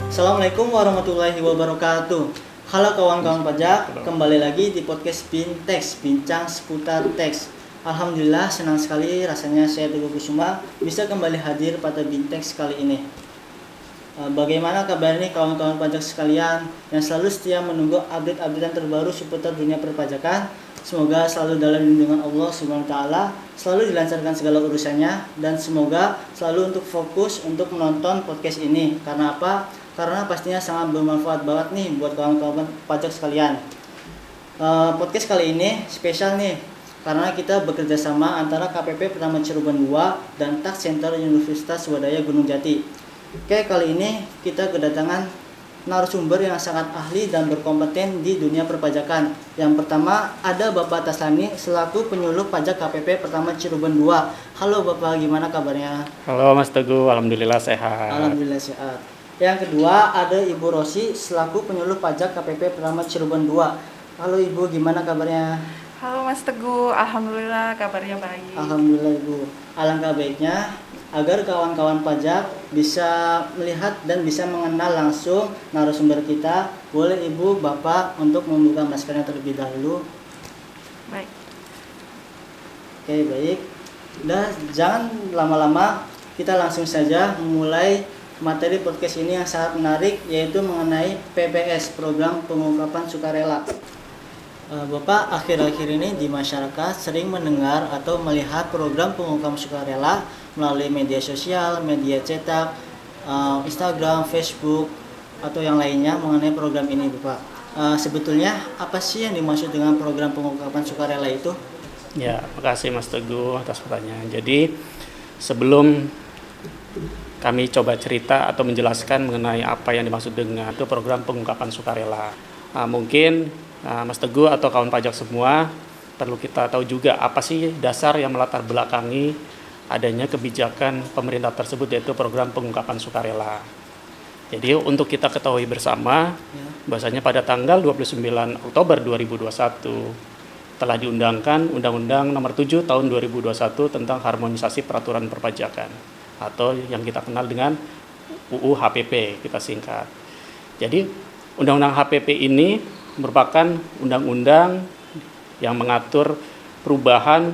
Assalamualaikum warahmatullahi wabarakatuh. Halo kawan-kawan pajak, kembali lagi di podcast Bintex, bincang seputar teks. Alhamdulillah senang sekali rasanya saya Teguh Kusuma bisa kembali hadir pada Bintex kali ini. Bagaimana kabar nih kawan-kawan pajak sekalian yang selalu setia menunggu update-updatean terbaru seputar dunia perpajakan? Semoga selalu dalam lindungan Allah Subhanahu wa taala, selalu dilancarkan segala urusannya, dan semoga selalu untuk fokus untuk menonton podcast ini. Karena apa? Karena pastinya sangat bermanfaat banget nih buat kawan-kawan pajak sekalian. Podcast kali ini spesial nih karena kita bekerja sama antara KPP Pertama Cirebon 2 dan Tax Center Universitas Swadaya Gunung Jati. Oke, kali ini kita kedatangan narasumber yang sangat ahli dan berkompeten di dunia perpajakan. Yang pertama ada Bapak Taslani selaku penyuluh pajak KPP Pertama Cirebon 2. Halo Bapak, gimana kabarnya? Halo Mas Teguh, alhamdulillah sehat. Alhamdulillah sehat. Yang kedua ada Ibu Rosi selaku penyuluh pajak KPP Pertama Cirebon 2. Halo Ibu, gimana kabarnya? Halo Mas Teguh, alhamdulillah kabarnya baik. Alhamdulillah Ibu. Alangkah baiknya agar kawan-kawan pajak bisa melihat dan bisa mengenal langsung narasumber kita. Boleh Ibu, Bapak untuk membuka maskernya terlebih dahulu. Baik. Oke, baik. Udah, jangan lama-lama, kita langsung saja memulai materi podcast ini yang sangat menarik, yaitu mengenai PPS, Program Pengungkapan Sukarela. Bapak, akhir-akhir ini di masyarakat sering mendengar atau melihat program pengungkapan sukarela melalui media sosial, media cetak, Instagram, Facebook, atau yang lainnya mengenai program ini, Bapak. Sebetulnya apa sih yang dimaksud dengan program pengungkapan sukarela itu? Ya, makasih Mas Teguh atas pertanyaan. Jadi sebelum kami coba cerita atau menjelaskan mengenai apa yang dimaksud dengan itu program pengungkapan sukarela, mungkin Mas Teguh atau kawan pajak semua perlu kita tahu juga apa sih dasar yang melatar belakangi adanya kebijakan pemerintah tersebut, yaitu program pengungkapan sukarela. Jadi untuk kita ketahui bersama bahwasanya pada tanggal 29 Oktober 2021 telah diundangkan Undang-Undang Nomor 7 Tahun 2021 tentang harmonisasi peraturan perpajakan atau yang kita kenal dengan UU HPP kita singkat. Jadi Undang-Undang HPP ini merupakan undang-undang yang mengatur perubahan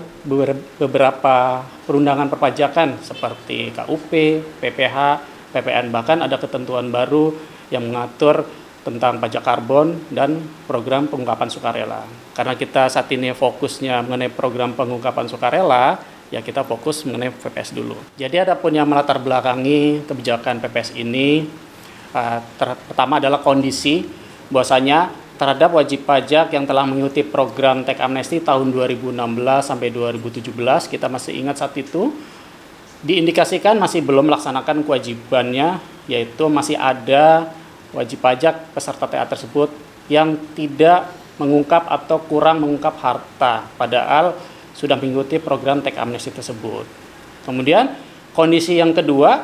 beberapa perundangan perpajakan seperti KUP, PPH, PPN, bahkan ada ketentuan baru yang mengatur tentang pajak karbon dan program pengungkapan sukarela. Karena kita saat ini fokusnya mengenai program pengungkapan sukarela, ya kita fokus mengenai PPS dulu. Jadi adapun yang melatar belakangi kebijakan PPS ini, pertama adalah kondisi bahwasanya terhadap wajib pajak yang telah mengikuti program Tax Amnesty tahun 2016 sampai 2017, kita masih ingat saat itu diindikasikan masih belum melaksanakan kewajibannya, yaitu masih ada wajib pajak peserta TA tersebut yang tidak mengungkap atau kurang mengungkap harta, padahal sudah mengikuti program Tax Amnesty tersebut. Kemudian kondisi yang kedua,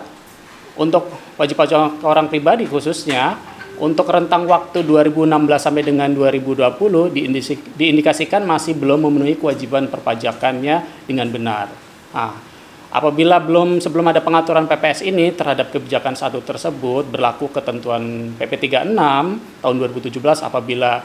untuk wajib pajak orang pribadi khususnya, untuk rentang waktu 2016 sampai dengan 2020 diindikasikan masih belum memenuhi kewajiban perpajakannya dengan benar. Apabila sebelum ada pengaturan PPS ini terhadap kebijakan satu tersebut, berlaku ketentuan PP 36 tahun 2017 apabila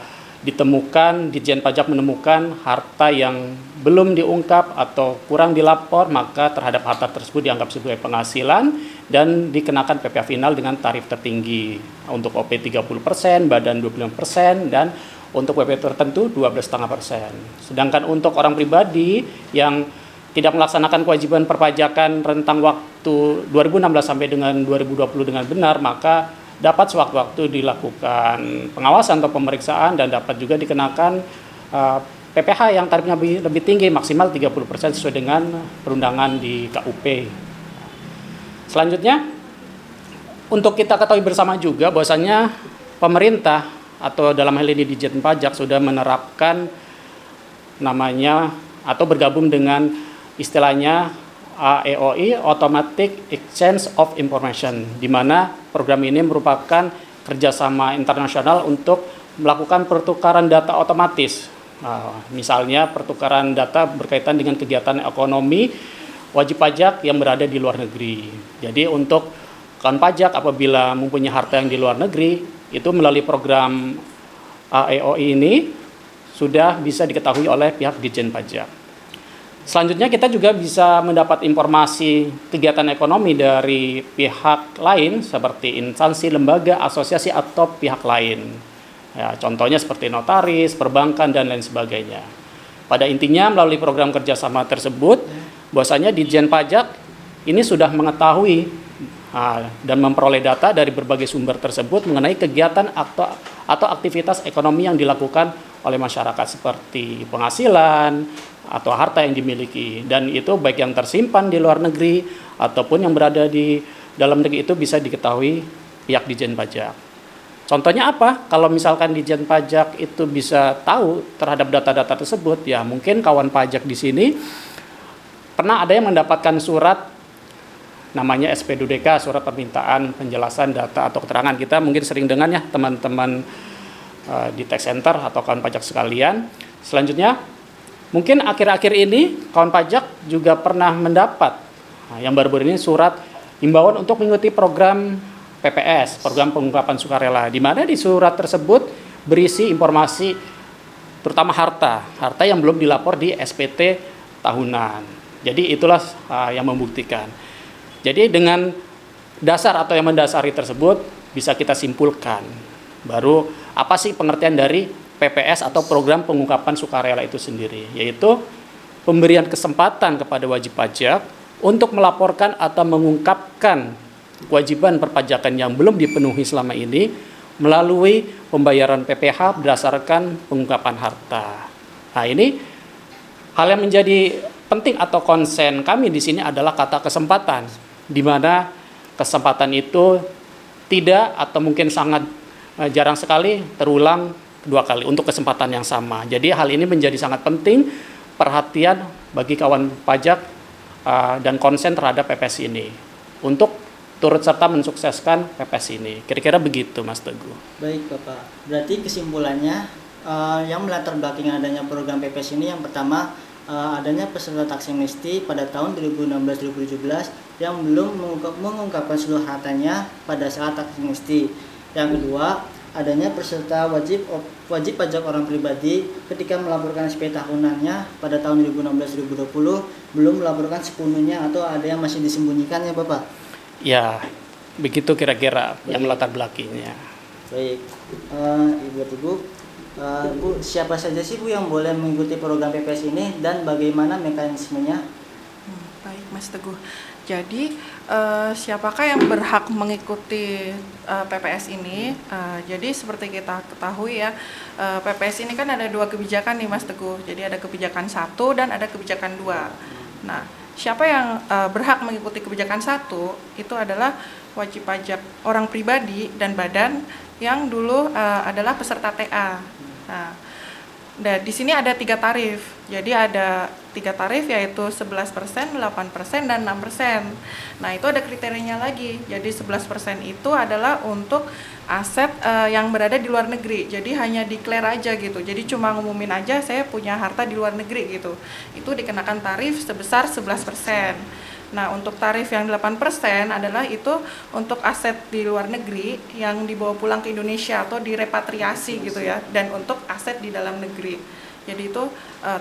ditemukan, Ditjen Pajak menemukan harta yang belum diungkap atau kurang dilapor, maka terhadap harta tersebut dianggap sebagai penghasilan dan dikenakan PPh final dengan tarif tertinggi. Untuk OP 30%, badan 25%, dan untuk WP tertentu 12,5%. Sedangkan untuk orang pribadi yang tidak melaksanakan kewajiban perpajakan rentang waktu 2016 sampai dengan 2020 dengan benar, maka dapat sewaktu-waktu dilakukan pengawasan atau pemeriksaan dan dapat juga dikenakan PPh yang tarifnya lebih tinggi, maksimal 30% sesuai dengan perundangan di KUP. Selanjutnya, untuk kita ketahui bersama juga bahwasanya pemerintah atau dalam hal ini Ditjen Pajak sudah menerapkan namanya atau bergabung dengan istilahnya AEOI, Automatic Exchange of Information, di mana program ini merupakan kerjasama internasional untuk melakukan pertukaran data otomatis. Misalnya pertukaran data berkaitan dengan kegiatan ekonomi wajib pajak yang berada di luar negeri. Jadi untuk kawan pajak apabila mempunyai harta yang di luar negeri, itu melalui program AEOI ini sudah bisa diketahui oleh pihak Ditjen Pajak. Selanjutnya kita juga bisa mendapat informasi kegiatan ekonomi dari pihak lain seperti instansi, lembaga, asosiasi atau pihak lain. Ya, contohnya seperti notaris, perbankan dan lain sebagainya. Pada intinya melalui program kerjasama tersebut, bahwasanya Ditjen Pajak ini sudah mengetahui dan memperoleh data dari berbagai sumber tersebut mengenai kegiatan atau aktivitas ekonomi yang dilakukan oleh masyarakat seperti penghasilan atau harta yang dimiliki, dan itu baik yang tersimpan di luar negeri ataupun yang berada di dalam negeri itu bisa diketahui pihak Ditjen Pajak. Contohnya apa? Kalau misalkan Ditjen Pajak itu bisa tahu terhadap data-data tersebut, ya mungkin kawan pajak di sini pernah ada yang mendapatkan surat namanya SP2DK, surat permintaan penjelasan data atau keterangan. Kita mungkin sering dengar ya teman-teman di tax center atau kawan pajak sekalian. Selanjutnya, mungkin akhir-akhir ini kawan pajak juga pernah mendapat yang baru-baru ini surat himbauan untuk mengikuti program PPS, program pengungkapan sukarela, di mana di surat tersebut berisi informasi terutama harta yang belum dilapor di SPT tahunan. Jadi itulah yang membuktikan. Jadi dengan dasar atau yang mendasari tersebut bisa kita simpulkan baru apa sih pengertian dari PPS atau program pengungkapan sukarela itu sendiri, yaitu pemberian kesempatan kepada wajib pajak untuk melaporkan atau mengungkapkan kewajiban perpajakan yang belum dipenuhi selama ini melalui pembayaran PPh berdasarkan pengungkapan harta. Nah, ini hal yang menjadi penting atau konsen kami di sini adalah kata kesempatan, di mana kesempatan itu tidak atau mungkin sangat jarang sekali terulang dua kali untuk kesempatan yang sama. Jadi hal ini menjadi sangat penting perhatian bagi kawan pajak dan konsen terhadap PPS ini untuk turut serta mensukseskan PPS ini. Kira-kira begitu, Mas Teguh. Baik Bapak, berarti kesimpulannya yang melatar belakangi adanya program PPS ini yang pertama adanya peserta tax amnesty pada tahun 2016-2017 yang belum mengungkapkan seluruh hartanya pada saat tax amnesty. Yang kedua, adanya peserta wajib pajak orang pribadi ketika melaporkan SP tahunannya pada tahun 2016-2020 belum melaporkan sepenuhnya atau ada yang masih disembunyikan ya Bapak? Ya, begitu kira-kira yang melatar belakangnya. Baik, Ibu, Bu, siapa saja sih Bu yang boleh mengikuti program PPS ini dan bagaimana mekanismenya? Baik Mas Teguh. Jadi siapakah yang berhak mengikuti PPS ini? Jadi seperti kita ketahui ya, PPS ini kan ada dua kebijakan nih Mas Teguh. Jadi ada kebijakan 1 dan ada kebijakan 2. Nah, siapa yang berhak mengikuti kebijakan 1 itu adalah wajib pajak orang pribadi dan badan yang dulu adalah peserta TA. Nah, di sini ada 3 tarif. Jadi ada 3 tarif yaitu 11%, 8%, dan 6%. Nah, itu ada kriterianya lagi. Jadi 11% itu adalah untuk aset yang berada di luar negeri. Jadi hanya declare aja gitu. Jadi cuma ngumumin aja saya punya harta di luar negeri gitu. Itu dikenakan tarif sebesar 11%. Nah, untuk tarif yang 8% adalah itu untuk aset di luar negeri yang dibawa pulang ke Indonesia atau direpatriasi gitu ya, dan untuk aset di dalam negeri. Jadi itu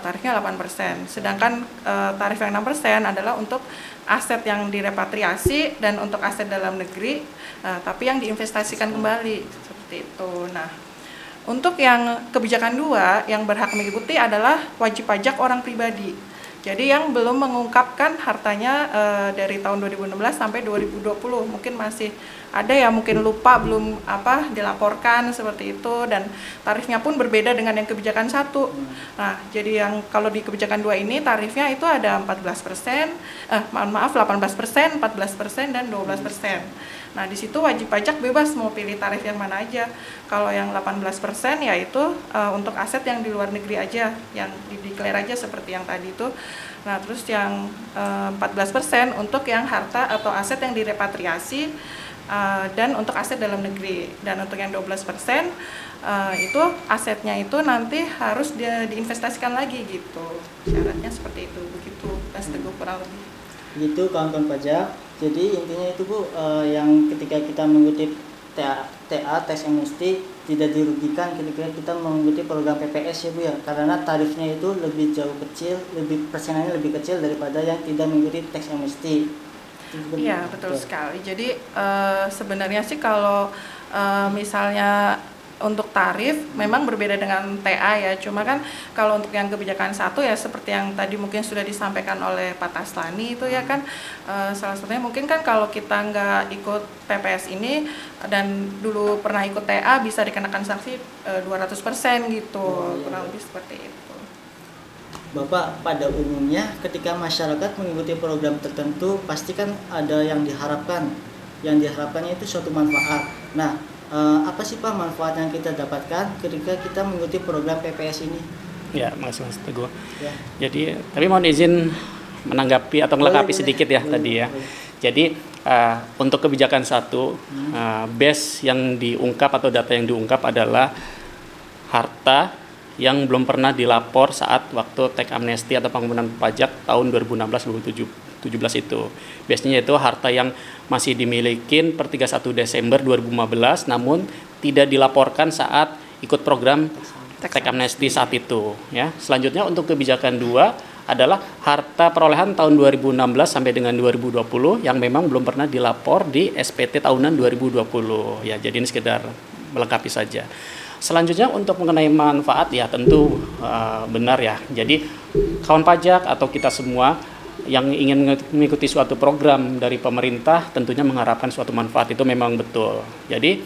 tarifnya 8%. Sedangkan tarif yang 6% adalah untuk aset yang direpatriasi dan untuk aset dalam negeri, tapi yang diinvestasikan kembali, seperti itu. Nah, untuk yang kebijakan 2 yang berhak mengikuti adalah wajib pajak orang pribadi. Jadi yang belum mengungkapkan hartanya dari tahun 2016 sampai 2020, mungkin masih ada ya, mungkin lupa belum dilaporkan seperti itu, dan tarifnya pun berbeda dengan yang kebijakan 1. Nah, jadi yang kalau di kebijakan 2 ini tarifnya itu ada 14%, 18%, 14%, dan 12%. Nah, di situ wajib pajak bebas mau pilih tarif yang mana aja. Kalau yang 18% yaitu untuk aset yang di luar negeri aja, yang dideklar aja seperti yang tadi itu. Nah, terus yang 14% untuk yang harta atau aset yang direpatriasi dan untuk aset dalam negeri. Dan untuk yang 12% itu asetnya itu nanti harus diinvestasikan lagi gitu. Syaratnya seperti itu, begitu Mas Teguh kurang lebih. Gitu kawan-kawan pajak, Jadi intinya itu Bu, yang ketika kita mengikuti TA tax amnesty tidak dirugikan ketika kita mengikuti program PPS ya Bu ya, karena tarifnya itu lebih jauh kecil, lebih persenannya lebih kecil daripada yang tidak mengikuti tax amnesty. Iya, betul sekali. Jadi sebenarnya sih kalau misalnya untuk tarif memang berbeda dengan TA ya. Cuma kan kalau untuk yang kebijakan satu ya seperti yang tadi mungkin sudah disampaikan oleh Pak Taslani itu ya kan salah satunya mungkin kan kalau kita nggak ikut PPS ini dan dulu pernah ikut TA bisa dikenakan sanksi 200% gitu. Kurang lebih seperti itu. Bapak, pada umumnya ketika masyarakat mengikuti program tertentu pasti kan ada yang diharapkan. Yang diharapkannya itu suatu manfaat. Nah, apa sih Pak manfaat yang kita dapatkan ketika kita mengikuti program PPS ini? Ya, makasih Mas Teguh. Ya. Jadi, tapi mohon izin menanggapi atau melengkapi Boleh. sedikit ya Boleh, tadi ya. boleh. Jadi untuk kebijakan satu, base yang diungkap atau data yang diungkap adalah harta yang belum pernah dilapor saat waktu tax amnesty atau pengampunan pajak tahun 2016-2017 itu. Biasanya itu harta yang masih dimiliki per 31 Desember 2015 namun tidak dilaporkan saat ikut program tax amnesty saat itu ya. Selanjutnya untuk kebijakan 2 adalah harta perolehan tahun 2016 sampai dengan 2020 yang memang belum pernah dilapor di SPT tahunan 2020 ya. Jadi ini sekedar melengkapi saja. Selanjutnya untuk mengenai manfaat ya tentu benar ya. Jadi kawan pajak atau kita semua yang ingin mengikuti suatu program dari pemerintah tentunya mengharapkan suatu manfaat, itu memang betul. Jadi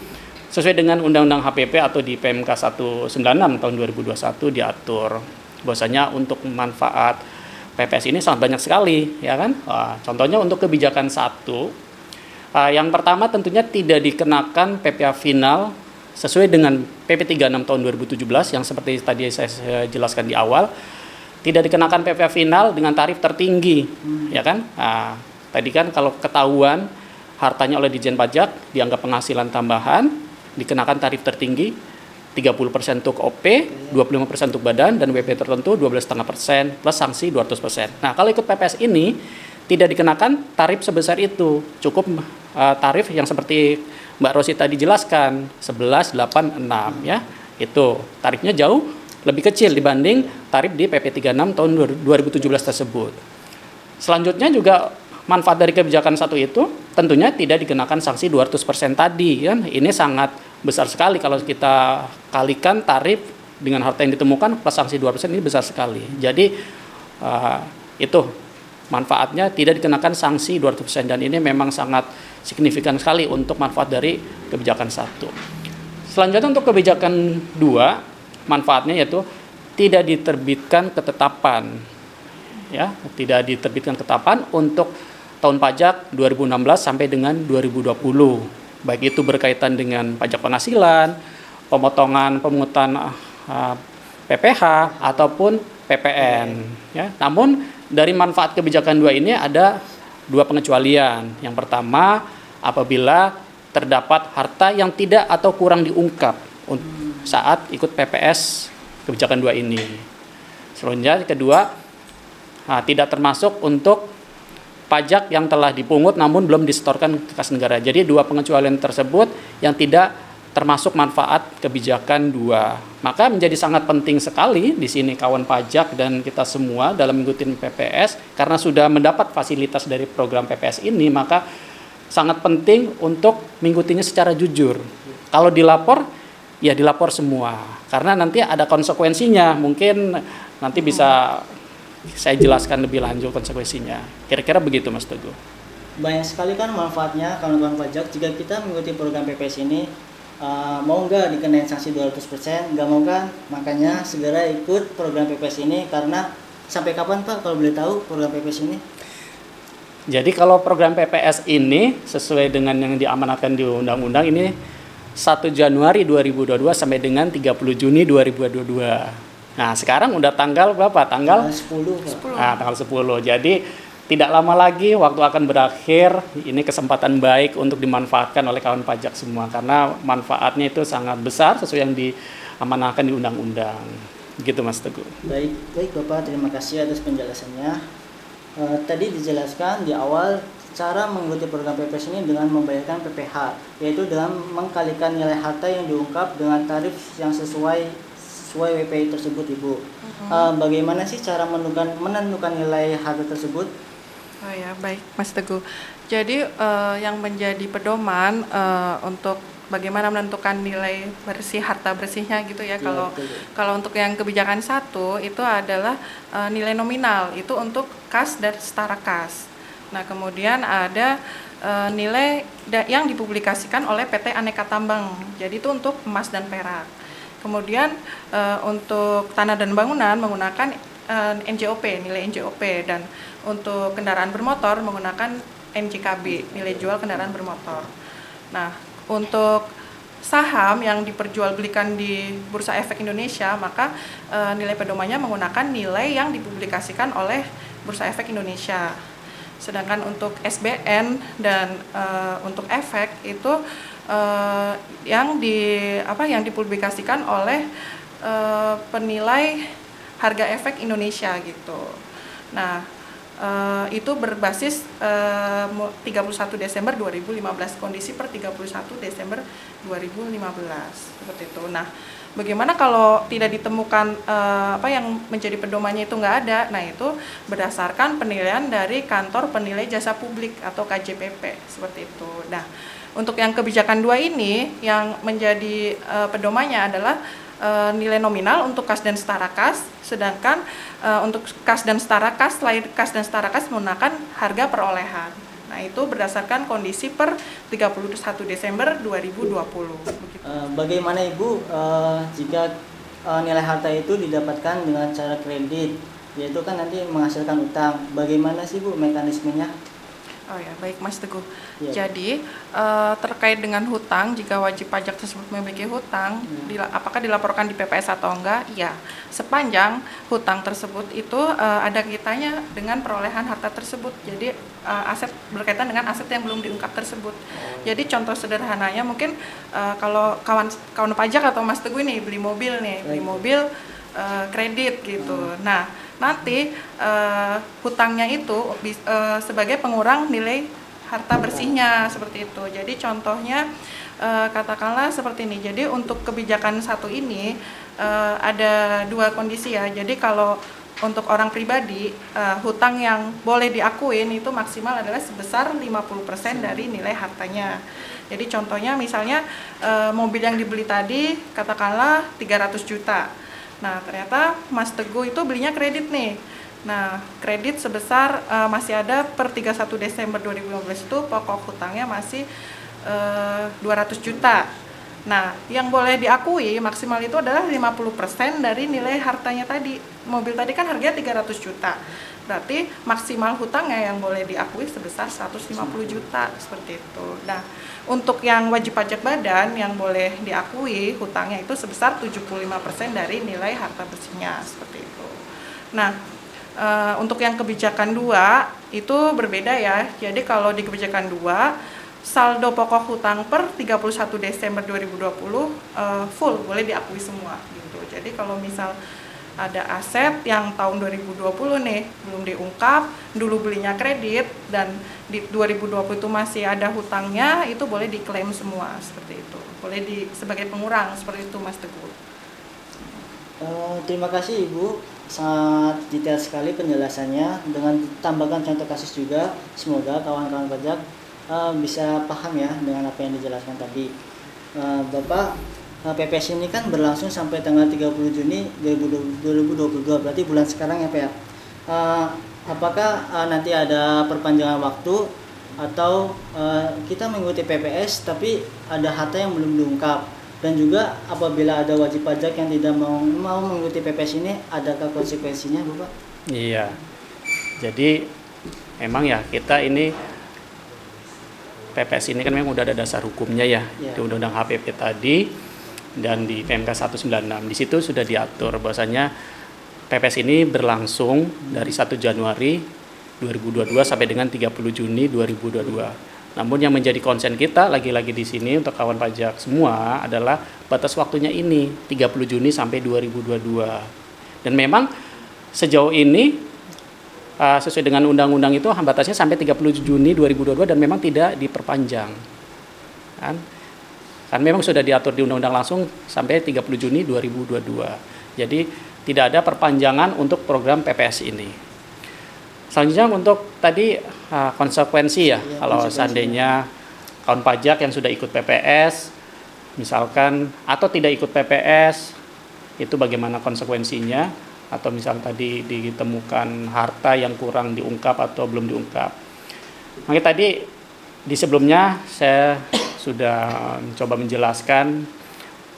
sesuai dengan Undang-Undang HPP atau di PMK 196 tahun 2021 diatur bahwasanya untuk manfaat PPS ini sangat banyak sekali ya kan. Contohnya untuk kebijakan 1 yang pertama tentunya tidak dikenakan PPh final sesuai dengan PP 36 tahun 2017 yang seperti tadi saya jelaskan di awal, tidak dikenakan PPh final dengan tarif tertinggi, ya kan? Tadi kan kalau ketahuan hartanya oleh Ditjen Pajak dianggap penghasilan tambahan, dikenakan tarif tertinggi 30% untuk OP, 25% untuk badan, dan WP tertentu 12,5% plus sanksi 200%. Nah, kalau ikut PPS ini tidak dikenakan tarif sebesar itu, cukup tarif yang seperti Mbak Rosi tadi jelaskan 1186 ya. Itu tarifnya jauh lebih kecil dibanding tarif di PP 36 tahun 2017 tersebut. Selanjutnya juga manfaat dari kebijakan 1 itu tentunya tidak dikenakan sanksi 200% tadi kan. Ini sangat besar sekali kalau kita kalikan tarif dengan harta yang ditemukan plus sanksi 2% ini besar sekali. Jadi itu manfaatnya tidak dikenakan sanksi 200% dan ini memang sangat signifikan sekali untuk manfaat dari kebijakan 1. Selanjutnya untuk kebijakan 2, manfaatnya yaitu tidak diterbitkan ketetapan. Ya, tidak diterbitkan ketetapan untuk tahun pajak 2016 sampai dengan 2020. Baik itu berkaitan dengan pajak penghasilan, pemotongan pemungutan PPh ataupun PPN ya. Namun dari manfaat kebijakan 2 ini ada 2 pengecualian. Yang pertama, apabila terdapat harta yang tidak atau kurang diungkap saat ikut PPS kebijakan 2 ini. Selanjutnya kedua, tidak termasuk untuk pajak yang telah dipungut namun belum disetorkan ke kas negara. Jadi 2 pengecualian tersebut yang tidak termasuk manfaat kebijakan 2. Maka menjadi sangat penting sekali di sini kawan pajak dan kita semua dalam mengikuti PPS karena sudah mendapat fasilitas dari program PPS ini, maka sangat penting untuk mengikutinya secara jujur. Kalau dilapor, ya dilapor semua. Karena nanti ada konsekuensinya. Mungkin nanti bisa saya jelaskan lebih lanjut konsekuensinya. Kira-kira begitu Mas Teguh. Banyak sekali kan manfaatnya kawan-kawan pajak jika kita mengikuti program PPS ini. Mau nggak dikenain sanksi 200%, nggak mau kan, makanya segera ikut program PPS ini. Karena sampai kapan Pak kalau boleh tahu program PPS ini? Jadi kalau program PPS ini sesuai dengan yang diamanatkan di undang-undang ini 1 Januari 2022 sampai dengan 30 Juni 2022. Nah sekarang udah tanggal berapa? Tanggal 10 Pak. Tanggal 10. Jadi tidak lama lagi waktu akan berakhir. Ini kesempatan baik untuk dimanfaatkan oleh kawan pajak semua karena manfaatnya itu sangat besar sesuai yang diamanahkan di undang-undang. Gitu Mas Teguh. Baik Bapak, terima kasih atas penjelasannya. Tadi dijelaskan di awal cara mengikuti program PPS ini dengan membayarkan PPH, yaitu dengan mengkalikan nilai harta yang diungkap dengan tarif yang sesuai WPI tersebut, Ibu. Bagaimana sih cara menentukan nilai harta tersebut? Oh ya, baik Mas Teguh. Jadi yang menjadi pedoman untuk bagaimana menentukan nilai bersih harta bersihnya gitu ya. Kalau untuk yang kebijakan 1 itu adalah nilai nominal, itu untuk kas dan setara kas. Nah, kemudian ada nilai yang dipublikasikan oleh PT Aneka Tambang. Jadi itu untuk emas dan perak. Kemudian untuk tanah dan bangunan menggunakan NJOP, nilai NJOP, dan untuk kendaraan bermotor menggunakan NJKB, nilai jual kendaraan bermotor. Nah, untuk saham yang diperjualbelikan di Bursa Efek Indonesia, maka nilai pedomannya menggunakan nilai yang dipublikasikan oleh Bursa Efek Indonesia. Sedangkan untuk SBN dan untuk efek itu yang dipublikasikan oleh penilai harga efek Indonesia gitu. Nah, itu berbasis 31 Desember 2015, kondisi per 31 Desember 2015 seperti itu. Nah, bagaimana kalau tidak ditemukan yang menjadi pedomannya itu nggak ada? Nah, itu berdasarkan penilaian dari Kantor Penilai Jasa Publik atau KJPP seperti itu. Nah, untuk yang kebijakan 2 ini yang menjadi pedomannya adalah nilai nominal untuk kas dan setara kas, sedangkan untuk kas dan setara kas, selain kas dan setara kas menggunakan harga perolehan. Nah, itu berdasarkan kondisi per 31 Desember 2020. Begitu. Bagaimana Ibu jika nilai harta itu didapatkan dengan cara kredit, yaitu kan nanti menghasilkan utang. Bagaimana sih Bu mekanismenya? Oh ya, baik Mas Teguh. Ya. Jadi terkait dengan hutang, jika wajib pajak tersebut memiliki hutang, apakah dilaporkan di PPS atau enggak? Ya, sepanjang hutang tersebut itu ada kaitannya dengan perolehan harta tersebut. Jadi aset berkaitan dengan aset yang belum diungkap tersebut. Jadi contoh sederhananya mungkin kalau kawan pajak atau Mas Teguh nih beli mobil kredit gitu. Nah, nanti hutangnya itu sebagai pengurang nilai harta bersihnya seperti itu. Jadi contohnya katakanlah seperti ini. Jadi untuk kebijakan 1 ini ada 2 kondisi ya. Jadi kalau untuk orang pribadi hutang yang boleh diakuin itu maksimal adalah sebesar 50% dari nilai hartanya. Jadi contohnya misalnya mobil yang dibeli tadi katakanlah 300 juta. Nah, ternyata Mas Teguh itu belinya kredit nih. Nah, kredit sebesar masih ada per 31 Desember 2015 itu pokok hutangnya masih 200 juta. Nah, yang boleh diakui maksimal itu adalah 50% dari nilai hartanya tadi. Mobil tadi kan harganya 300 juta. Berarti maksimal hutangnya yang boleh diakui sebesar 150 juta seperti itu. Nah, untuk yang wajib pajak badan yang boleh diakui hutangnya itu sebesar 75% dari nilai harta bersihnya seperti itu. Nah, untuk yang kebijakan 2 itu berbeda ya. Jadi kalau di kebijakan 2 saldo pokok hutang per 31 Desember 2020 full boleh diakui semua gitu. Jadi kalau misal ada aset yang tahun 2020 nih belum diungkap, dulu belinya kredit dan di 2020 itu masih ada hutangnya, itu boleh diklaim semua seperti itu. Boleh sebagai pengurang seperti itu Mas Teguh. Terima kasih Ibu, sangat detail sekali penjelasannya dengan tambahkan contoh kasus juga. Semoga kawan-kawan pajak bisa paham ya dengan apa yang dijelaskan tadi. Bapak, PPS ini kan berlangsung sampai tanggal 30 Juni 2022, berarti bulan sekarang ya Pak ya. Apakah nanti ada perpanjangan waktu atau kita mengikuti PPS tapi ada harta yang belum diungkap? Dan juga apabila ada wajib pajak yang tidak mau mengikuti PPS ini, adakah konsekuensinya Bapak? Iya, jadi memang ya kita ini PPS ini kan memang udah ada dasar hukumnya ya, di Undang-Undang HPP tadi dan di PMK 196. Di situ sudah diatur bahwasanya PPS ini berlangsung dari 1 Januari 2022 sampai dengan 30 Juni 2022. Namun yang menjadi konsen kita lagi-lagi di sini untuk kawan pajak semua adalah batas waktunya ini 30 Juni sampai 2022. Dan memang sejauh ini sesuai dengan undang-undang itu batasnya sampai 30 Juni 2022 dan memang tidak diperpanjang. Kan memang sudah diatur di undang-undang langsung sampai 30 Juni 2022. Jadi tidak ada perpanjangan untuk program PPS ini. Selanjutnya untuk tadi konsekuensi ya, kalau seandainya kawan pajak yang sudah ikut PPS misalkan atau tidak ikut PPS, itu bagaimana konsekuensinya, atau misalnya tadi ditemukan harta yang kurang diungkap atau belum diungkap. Makanya tadi di sebelumnya saya sudah mencoba menjelaskan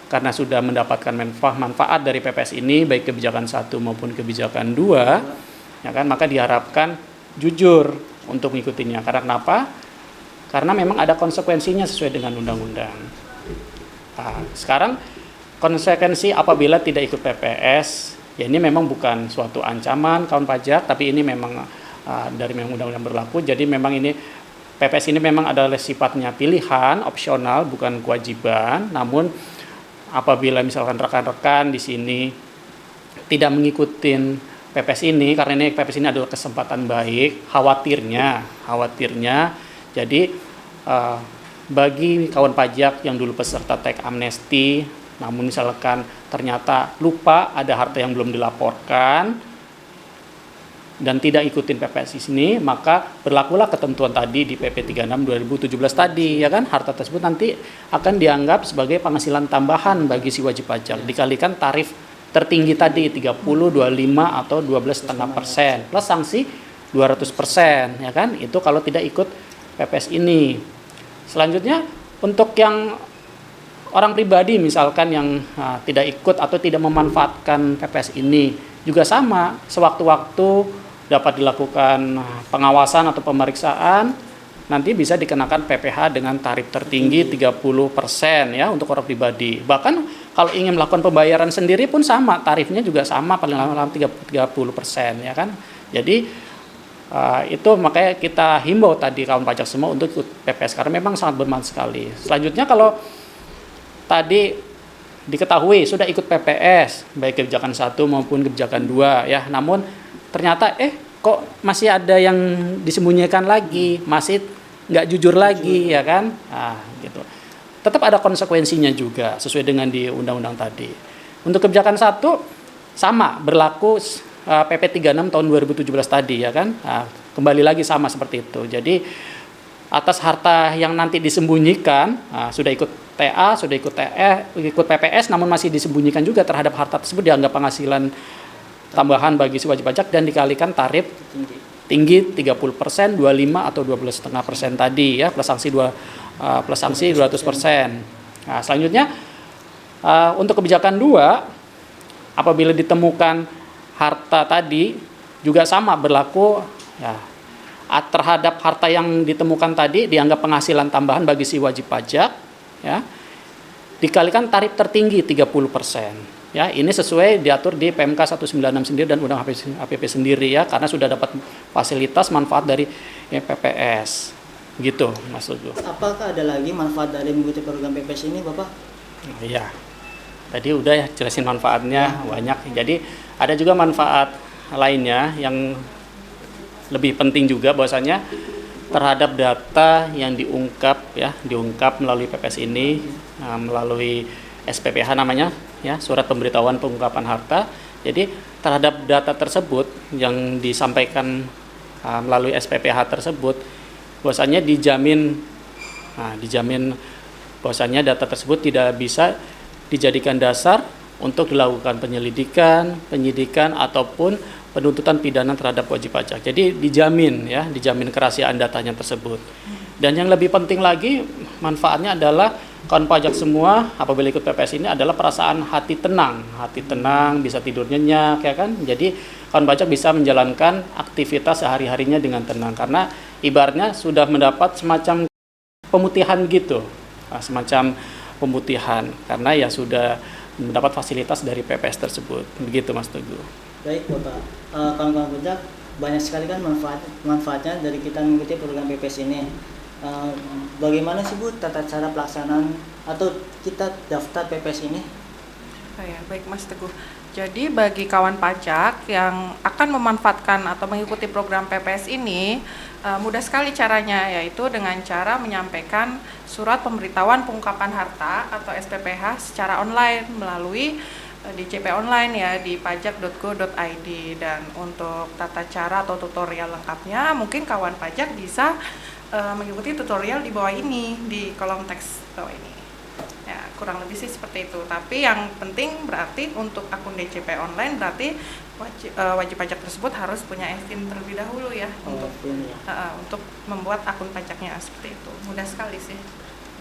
karena sudah mendapatkan manfaat dari PPS ini, baik kebijakan 1 maupun kebijakan 2, ya kan, maka diharapkan jujur untuk mengikutinya. Karena kenapa? Karena memang ada konsekuensinya sesuai dengan undang-undang. Nah, sekarang konsekuensi apabila tidak ikut PPS, ya ini memang bukan suatu ancaman kawan pajak, tapi ini memang dari memang undang-undang berlaku. Jadi memang ini PPS ini memang adalah sifatnya pilihan, opsional, bukan kewajiban. Namun apabila misalkan rekan-rekan di sini tidak mengikuti PPS ini, karena ini PPS ini adalah kesempatan baik, khawatirnya, jadi bagi kawan pajak yang dulu peserta tax amnesty, namun misalkan ternyata lupa ada harta yang belum dilaporkan dan tidak ikutin PPS ini, maka berlakulah ketentuan tadi di PP 36 2017 tadi, ya kan, harta tersebut nanti akan dianggap sebagai penghasilan tambahan bagi si wajib pajak, dikalikan tarif tertinggi tadi 30, 25 atau 12,5% plus sanksi 200%, ya kan, itu kalau tidak ikut PPS ini. Selanjutnya untuk yang orang pribadi misalkan yang tidak ikut atau tidak memanfaatkan PPS ini juga sama, sewaktu-waktu dapat dilakukan pengawasan atau pemeriksaan, nanti bisa dikenakan PPh dengan tarif tertinggi 30% ya untuk orang pribadi. Bahkan kalau ingin melakukan pembayaran sendiri pun sama, tarifnya juga sama, paling lama 30% ya kan. Jadi itu makanya kita himbau tadi kawan pajak semua untuk ikut PPS karena memang sangat bermanfaat sekali. Selanjutnya kalau tadi diketahui sudah ikut PPS baik kebijakan 1 maupun kebijakan 2 ya, namun ternyata kok masih ada yang disembunyikan lagi, masih nggak jujur lagi ya kan, gitu. Tetap ada konsekuensinya juga sesuai dengan di undang-undang tadi. Untuk kebijakan 1 sama berlaku PP 36 tahun 2017 tadi ya kan, kembali lagi sama seperti itu. Jadi atas harta yang nanti disembunyikan, sudah ikut TA, sudah ikut ikut PPS, namun masih disembunyikan juga terhadap harta tersebut dianggap penghasilan tambahan bagi si wajib pajak dan dikalikan tarif tinggi 30%, 25 atau 12,5% tadi ya, plus sanksi 200%. Nah, selanjutnya untuk kebijakan 2, apabila ditemukan harta tadi juga sama berlaku ya, terhadap harta yang ditemukan tadi dianggap penghasilan tambahan bagi si wajib pajak ya, dikalikan tarif tertinggi 30%. Ya, ini sesuai diatur di PMK 196 sendiri dan Undang APP sendiri ya, karena sudah dapat fasilitas manfaat dari PPS. Gitu, Mas Teguh. Apakah ada lagi manfaat dari mengikuti program PPS ini, Bapak? Iya. Tadi udah ya jelasin manfaatnya banyak. Jadi ada juga manfaat lainnya yang lebih penting juga, bahwasanya terhadap data yang diungkap melalui PPS ini, melalui SPPH namanya ya, surat pemberitahuan pengungkapan harta. Jadi terhadap data tersebut yang disampaikan melalui SPPH tersebut, bahwasanya dijamin bahwasanya data tersebut tidak bisa dijadikan dasar untuk dilakukan penyelidikan, penyidikan ataupun penuntutan pidana terhadap wajib pajak. Jadi dijamin kerahasiaan datanya tersebut. Dan yang lebih penting lagi manfaatnya adalah kawan pajak semua apabila ikut PPS ini adalah perasaan hati tenang, bisa tidur nyenyak ya kan. Jadi kawan pajak bisa menjalankan aktivitas sehari-harinya dengan tenang karena ibaratnya sudah mendapat semacam pemutihan gitu. Semacam pemutihan karena ya sudah mendapat fasilitas dari PPS tersebut. Begitu Mas Teguh. Baik Bapak, kawan-kawan pajak banyak sekali kan manfaatnya dari kita mengikuti program PPS ini. Bagaimana sih Bu tata cara pelaksanaan atau kita daftar PPS ini? Ya, baik Mas Teguh. Jadi bagi kawan pajak yang akan memanfaatkan atau mengikuti program PPS ini, mudah sekali caranya, yaitu dengan cara menyampaikan surat pemberitahuan pengungkapan harta atau SPPH secara online melalui DJP online ya di pajak.go.id. Dan untuk tata cara atau tutorial lengkapnya mungkin kawan pajak bisa mengikuti tutorial di bawah ini, di kolom teks bawah ini. Ya, kurang lebih sih seperti itu. Tapi yang penting berarti untuk akun DJP online berarti wajib pajak tersebut harus punya SIM terlebih dahulu ya, untuk membuat akun pajaknya seperti itu. Mudah sekali sih.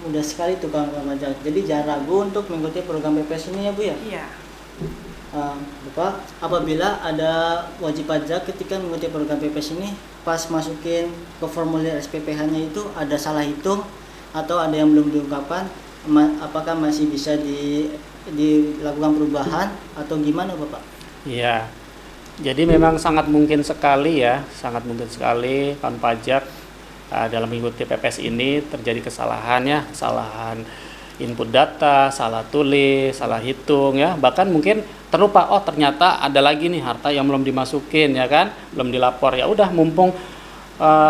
Mudah sekali tuh kawan-kawan pajak. Jadi jangan ragu untuk mengikuti program PPS ini ya Bu ya. Iya. Bapak, apabila ada wajib pajak ketika mengikuti program PPS ini, pas masukin ke formulir SPPH-nya itu ada salah hitung atau ada yang belum diungkapkan, apakah masih bisa dilakukan perubahan atau gimana Bapak? Iya. Jadi memang sangat mungkin sekali kan pajak dalam mengikuti PPS ini terjadi kesalahan ya, kesalahan input data, salah tulis, salah hitung ya, bahkan mungkin terlupa, oh ternyata ada lagi nih harta yang belum dimasukin ya kan, belum dilapor. Ya udah, mumpung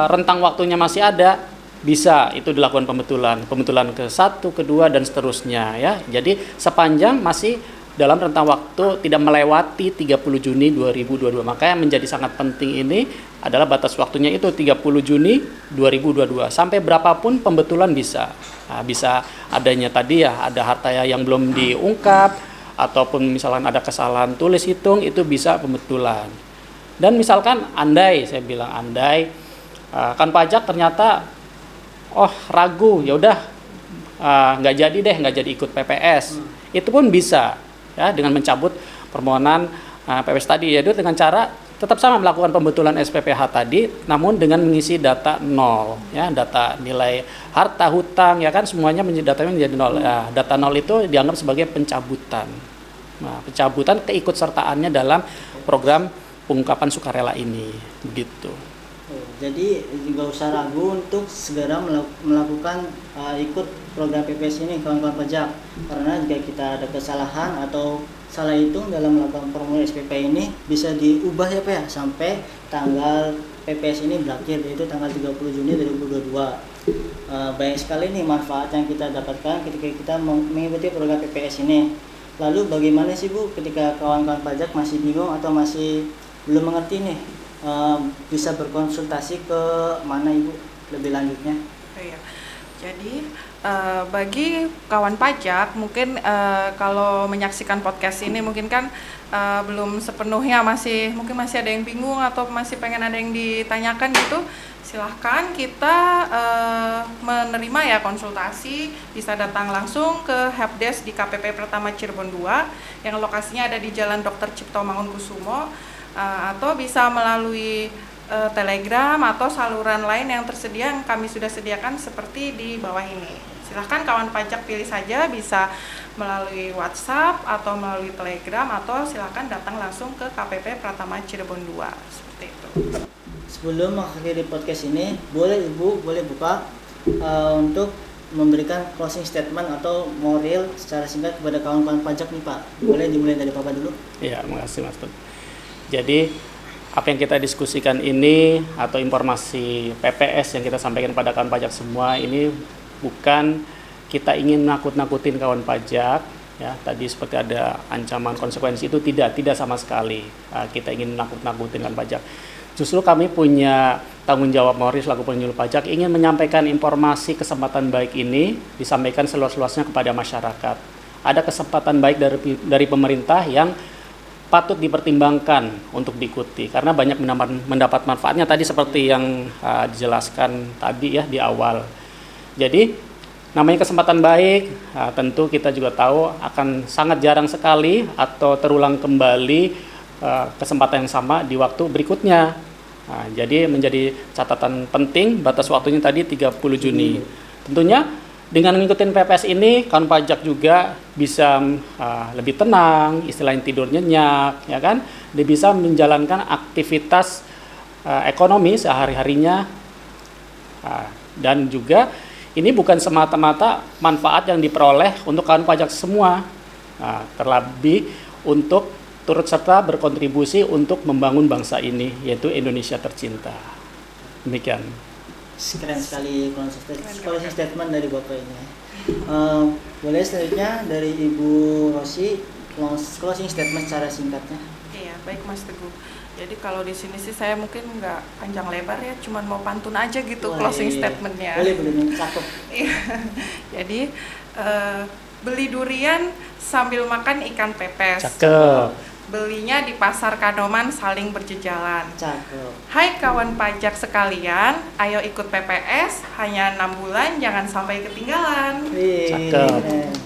rentang waktunya masih ada, bisa itu dilakukan pembetulan ke 1, ke 2 dan seterusnya ya. Jadi sepanjang masih dalam rentang waktu tidak melewati 30 Juni 2022. Makanya menjadi sangat penting ini adalah batas waktunya itu 30 Juni 2022. Sampai berapapun pembetulan bisa. Nah, bisa adanya tadi ya, ada harta yang belum diungkap ataupun misalkan ada kesalahan tulis hitung, itu bisa pembetulan. Dan misalkan andai kan pajak ternyata ragu, ya udah nggak jadi ikut PPS. Itu pun bisa ya, dengan mencabut permohonan PPS tadi, yaitu dengan cara tetap sama melakukan pembetulan SPPH tadi, namun dengan mengisi data 0 ya, data nilai harta, hutang ya kan, semuanya datanya menjadi 0. Ya, data 0 itu dianggap sebagai pencabutan. Nah, pencabutan keikutsertaannya dalam program pengungkapan sukarela ini, begitu. Jadi juga usah ragu untuk segera melakukan ikut program PPS ini kawan-kawan pajak, karena jika kita ada kesalahan atau salah hitung dalam melakukan formulir SPP ini bisa diubah ya Pak ya, sampai tanggal PPS ini berakhir, yaitu tanggal 30 Juni 2022. Banyak sekali nih manfaat yang kita dapatkan ketika kita mengikuti program PPS ini. Lalu bagaimana sih Bu ketika kawan-kawan pajak masih bingung atau masih belum mengerti nih, bisa berkonsultasi ke mana Ibu lebih lanjutnya? Iya. Jadi bagi kawan pajak mungkin kalau menyaksikan podcast ini mungkin kan belum sepenuhnya, masih ada yang bingung atau masih pengen ada yang ditanyakan gitu, silahkan kita menerima ya konsultasi, bisa datang langsung ke helpdesk di KPP Pratama Cirebon 2 yang lokasinya ada di Jalan Dr. Cipto Mangunkusumo, atau bisa melalui Telegram atau saluran lain yang tersedia yang kami sudah sediakan seperti di bawah ini. Silahkan kawan pajak pilih saja, bisa melalui WhatsApp atau melalui Telegram, atau silahkan datang langsung ke KPP Pratama Cirebon 2, seperti itu. Sebelum mengakhiri podcast ini, boleh Ibu buka untuk memberikan closing statement atau moral secara singkat kepada kawan-kawan pajak nih Pak. Boleh dimulai dari Bapak dulu? Iya, makasih Mas Tun. Jadi apa yang kita diskusikan ini atau informasi PPS yang kita sampaikan pada kawan pajak semua ini bukan kita ingin nakut-nakutin kawan pajak ya, tadi seperti ada ancaman konsekuensi, itu tidak sama sekali. Kita ingin nakut-nakutin kawan pajak. Justru kami punya tanggung jawab moral selaku penyuluh pajak, ingin menyampaikan informasi kesempatan baik ini disampaikan seluas-luasnya kepada masyarakat. Ada kesempatan baik dari pemerintah yang patut dipertimbangkan untuk diikuti, karena banyak mendapat manfaatnya tadi seperti yang dijelaskan tadi ya di awal. Jadi namanya kesempatan baik, tentu kita juga tahu akan sangat jarang sekali atau terulang kembali kesempatan yang sama di waktu berikutnya. Jadi menjadi catatan penting batas waktunya tadi 30 Juni. Tentunya dengan mengikuti PPS ini, kawan pajak juga bisa lebih tenang, istilahnya tidur nyenyak, ya kan? Dia bisa menjalankan aktivitas ekonomi sehari-harinya, dan juga ini bukan semata-mata manfaat yang diperoleh untuk kawan pajak semua, terlebih untuk turut serta berkontribusi untuk membangun bangsa ini, yaitu Indonesia tercinta. Demikian. Keren sekali closing statement dari Bapak ini. Boleh selanjutnya dari Ibu Rosi closing statement secara singkatnya. Iya, baik Mas Teguh. Jadi kalau di sini sih saya mungkin nggak panjang lebar ya, cuman mau pantun aja gitu closing statementnya. Boleh, cakep. Iya. Jadi beli durian sambil makan ikan pepes. Cakep. Belinya di pasar Kanoman saling berjejalan. Cakep. Hai kawan pajak sekalian, ayo ikut PPS, hanya 6 bulan, jangan sampai ketinggalan. Cakep.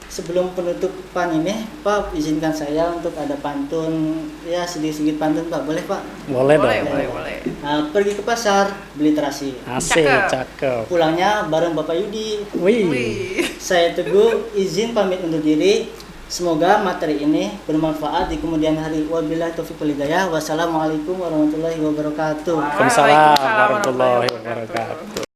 Sebelum penutupan ini, Pak, izinkan saya untuk ada pantun, ya sedikit-sedikit pantun, Pak. Boleh, Pak? Boleh dong. Boleh. Pergi ke pasar, beli terasi. Asik, cakep. Pulangnya bareng Bapak Yudi. Wih. Saya Teguh, izin pamit undur diri. Semoga materi ini bermanfaat di kemudian hari. Wabillahi taufiq wal hidayah. Wassalamualaikum warahmatullahi wabarakatuh. Waalaikumsalam warahmatullahi wabarakatuh.